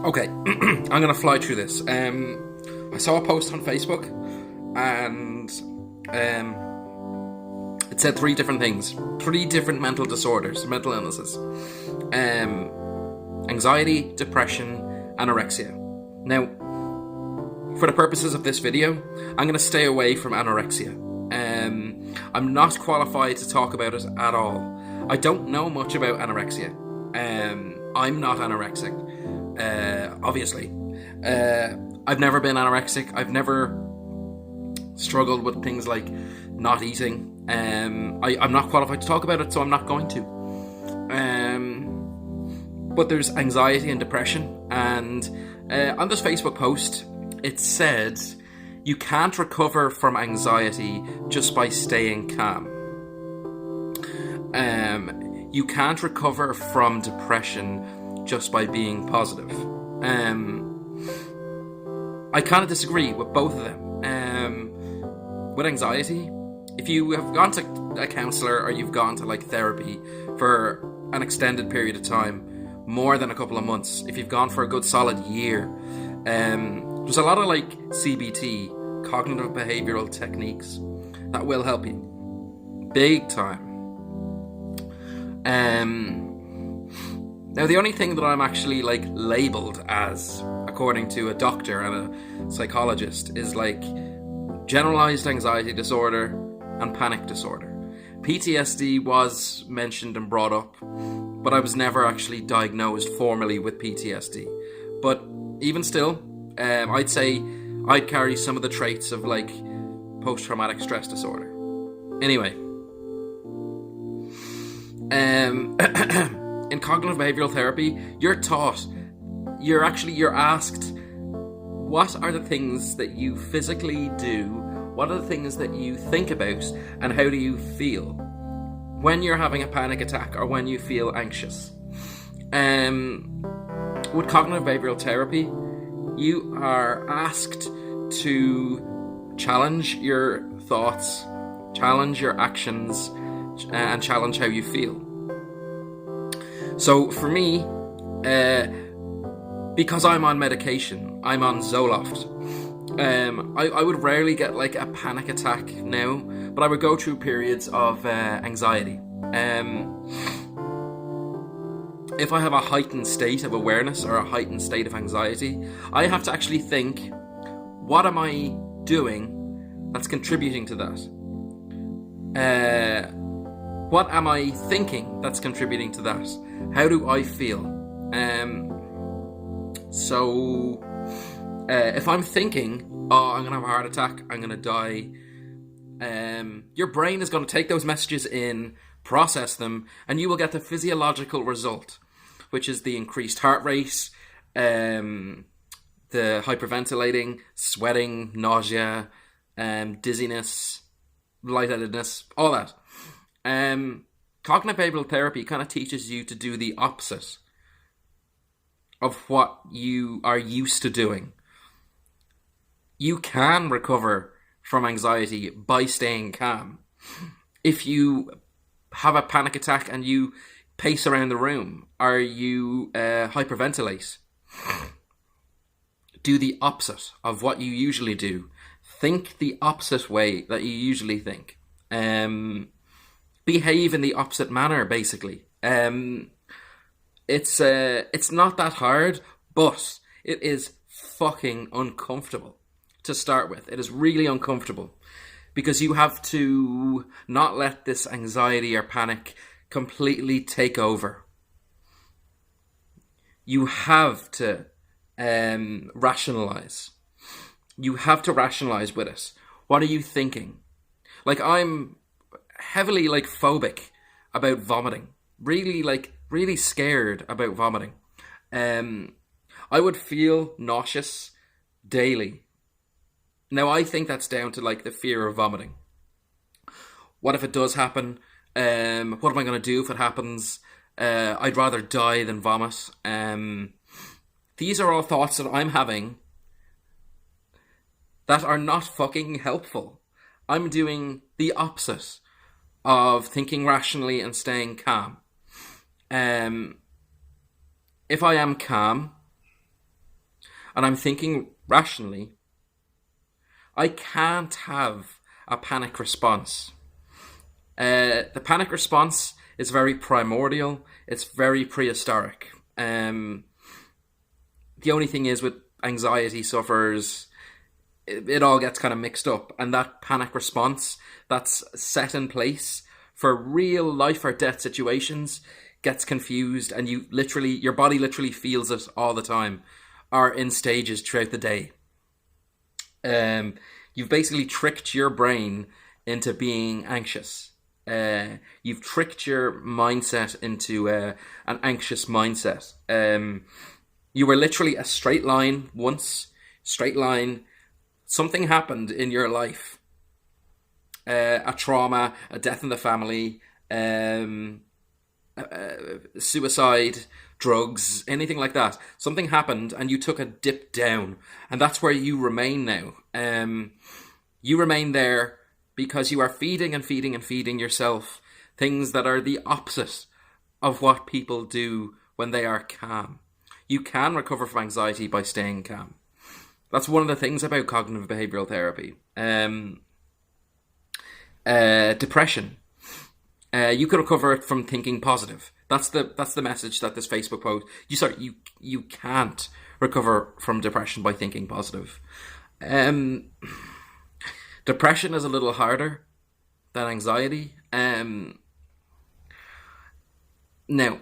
Okay, I'm going to fly through this. I saw a post on Facebook, and it said three different things. Three different mental disorders, mental illnesses. Anxiety, depression, anorexia. Now, for the purposes of this video, I'm going to stay away from anorexia. I'm not qualified to talk about it at all. I don't know much about anorexia. I'm not anorexic, obviously. I've never been anorexic. I've never struggled with things like not eating. I'm not qualified to talk about it, so I'm not going to. But there's anxiety and depression, and on this Facebook post, it said you can't recover from anxiety just by staying calm. You can't recover from depression just by being positive. I kind of disagree with both of them. With anxiety, if you have gone to a counsellor or you've gone to like therapy for an extended period of time, more than a couple of months, if you've gone for a good solid year, there's a lot of like CBT, cognitive behavioural techniques, that will help you big time. Now the only thing that I'm actually like labelled as, according to a doctor and a psychologist, is like generalised anxiety disorder and panic disorder. PTSD was mentioned and brought up, but I was never actually diagnosed formally with PTSD. But even still, I'd say I'd carry some of the traits of like post-traumatic stress disorder. Anyway, in cognitive behavioural therapy, you're asked, what are the things that you physically do? What are the things that you think about? And how do you feel when you're having a panic attack or when you feel anxious? With cognitive behavioural therapy, you are asked to challenge your thoughts, challenge your actions, and challenge how you feel. So for me, because I'm on medication, I'm on Zoloft, I would rarely get like a panic attack now, but I would go through periods of anxiety. If I have a heightened state of awareness or a heightened state of anxiety, I have to actually think, what am I doing that's contributing to that? What am I thinking that's contributing to that? How do I feel? So if I'm thinking, oh, I'm going to have a heart attack, I'm going to die, your brain is going to take those messages in, process them, and you will get the physiological result, which is the increased heart rate, the hyperventilating, sweating, nausea, dizziness, lightheadedness, all that. Cognitive behavioural therapy kind of teaches you to do the opposite of what you are used to doing. You can recover from anxiety by staying calm. If you have a panic attack and you pace around the room, or you hyperventilate, do the opposite of what you usually do. Think the opposite way that you usually think. Behave in the opposite manner, basically. It's not that hard, but it is fucking uncomfortable to start with. It is really uncomfortable because you have to not let this anxiety or panic completely take over. You have to rationalize. You have to rationalize with it. What are you thinking? Like, I'm heavily like phobic about vomiting. Really scared about vomiting. I would feel nauseous daily. Now, I think that's down to like the fear of vomiting. What if it does happen? What am I going to do if it happens? I'd rather die than vomit. These are all thoughts that I'm having that are not fucking helpful. I'm doing the opposite of thinking rationally and staying calm. If I am calm, and I'm thinking rationally, I can't have a panic response. The panic response is very primordial. It's very prehistoric. The only thing is with anxiety sufferers, it all gets kind of mixed up. And that panic response that's set in place for real life or death situations gets confused, and your body literally feels it all the time, or in stages throughout the day. You've basically tricked your brain into being anxious. You've tricked your mindset into an anxious mindset. You were literally a straight line once, straight line. Something happened in your life. A trauma, a death in the family, suicide, drugs, anything like that. Something happened and you took a dip down. And that's where you remain now. You remain there because you are feeding and feeding and feeding yourself things that are the opposite of what people do when they are calm. You can recover from anxiety by staying calm. That's one of the things about cognitive behavioral therapy. Depression. You can recover it from thinking positive. That's the message that this Facebook post. You can't recover from depression by thinking positive. Depression is a little harder than anxiety. Now,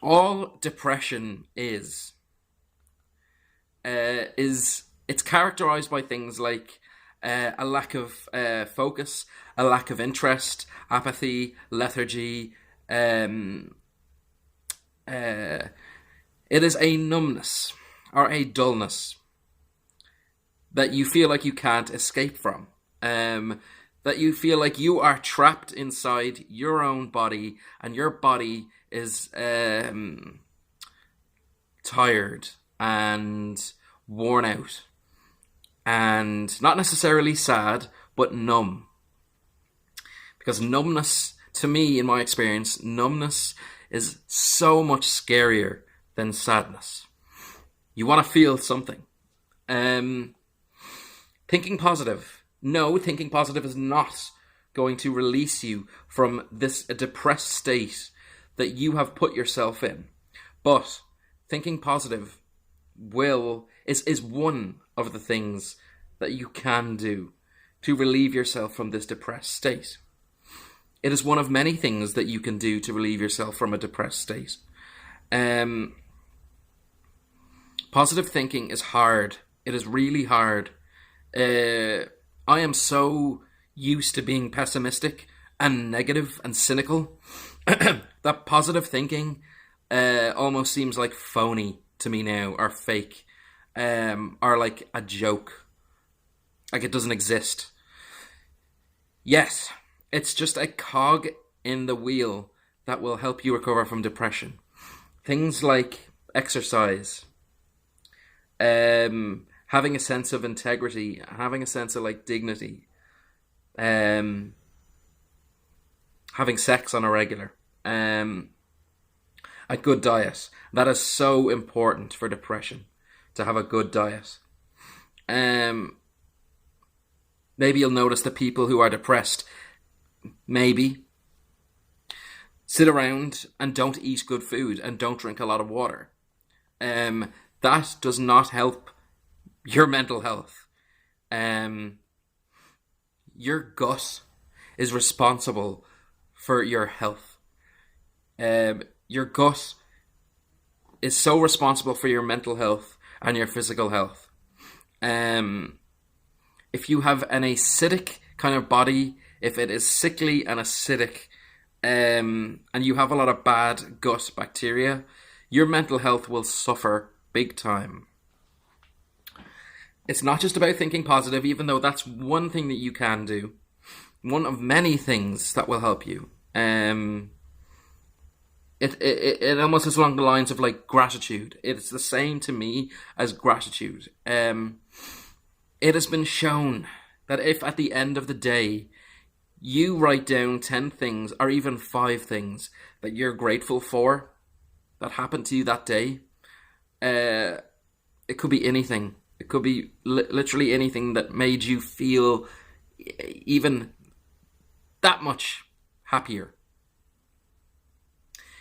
all depression is it's characterized by things like a lack of focus, a lack of interest, apathy, lethargy. It is a numbness or a dullness that you feel like you can't escape from. That you feel like you are trapped inside your own body, and your body is tired and worn out. And not necessarily sad, but numb. Because numbness, to me, in my experience, numbness is so much scarier than sadness. You want to feel something. Thinking positive. No, thinking positive is not going to release you from this depressed state that you have put yourself in. But thinking positive is one of the things that you can do to relieve yourself from this depressed state. It is one of many things that you can do to relieve yourself from a depressed state. Positive thinking is hard. It is really hard. I am so used to being pessimistic and negative and cynical that positive thinking almost seems like phony to me now, or fake, or like a joke. Like it doesn't exist. Yes, it's just a cog in the wheel that will help you recover from depression. Things like exercise, having a sense of integrity, having a sense of like dignity, having sex on a regular, a good diet. That is so important for depression, to have a good diet. Maybe you'll notice that people who are depressed maybe sit around and don't eat good food and don't drink a lot of water. That does not help your mental health. Your gut is responsible for your health. Your gut is so responsible for your mental health and your physical health. If you have an acidic kind of body, if it is sickly and acidic, and you have a lot of bad gut bacteria, your mental health will suffer big time. It's not just about thinking positive, even though that's one thing that you can do. One of many things that will help you. It almost is along the lines of like gratitude. It's the same to me as gratitude. It has been shown that if at the end of the day you write down 10 things or even 5 things that you're grateful for, that happened to you that day. Uh, it could be anything. It could be literally anything that made you feel even that much happier.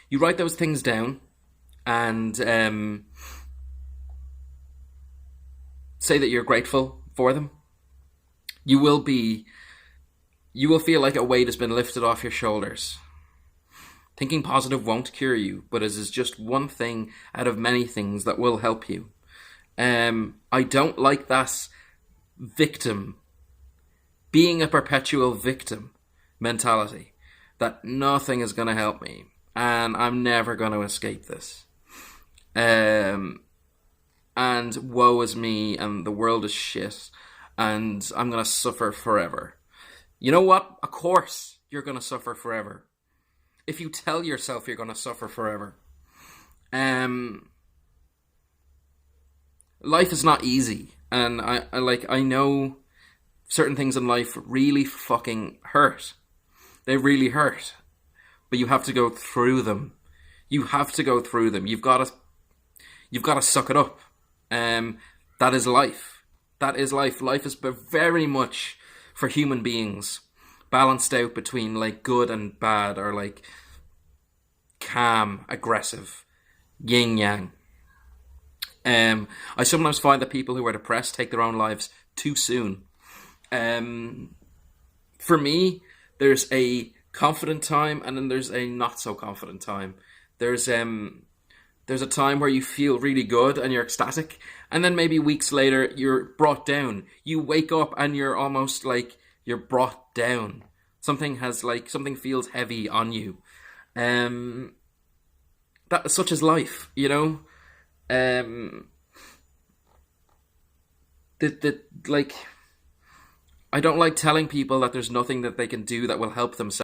You write those things down and say that you're grateful for them. You will be. You will feel like a weight has been lifted off your shoulders. Thinking positive won't cure you, but it is just one thing out of many things that will help you. I don't like that victim, being a perpetual victim mentality, that nothing is going to help me and I'm never going to escape this. And woe is me and the world is shit and I'm going to suffer forever. You know what? Of course you're going to suffer forever. If you tell yourself you're going to suffer forever. Life is not easy. And I know certain things in life really fucking hurt. They really hurt. But you have to go through them. You have to go through them. You've got to suck it up. That is life. That is life. Life is very much, for human beings, balanced out between like good and bad, or like calm, aggressive, yin yang. I sometimes find that people who are depressed take their own lives too soon. For me, there's a confident time and then there's a not so confident time. There's a time where you feel really good and you're ecstatic, and then maybe weeks later you're brought down. You wake up and you're almost like you're brought down. Something feels heavy on you. That such is life, you know. I don't like telling people that there's nothing that they can do that will help them.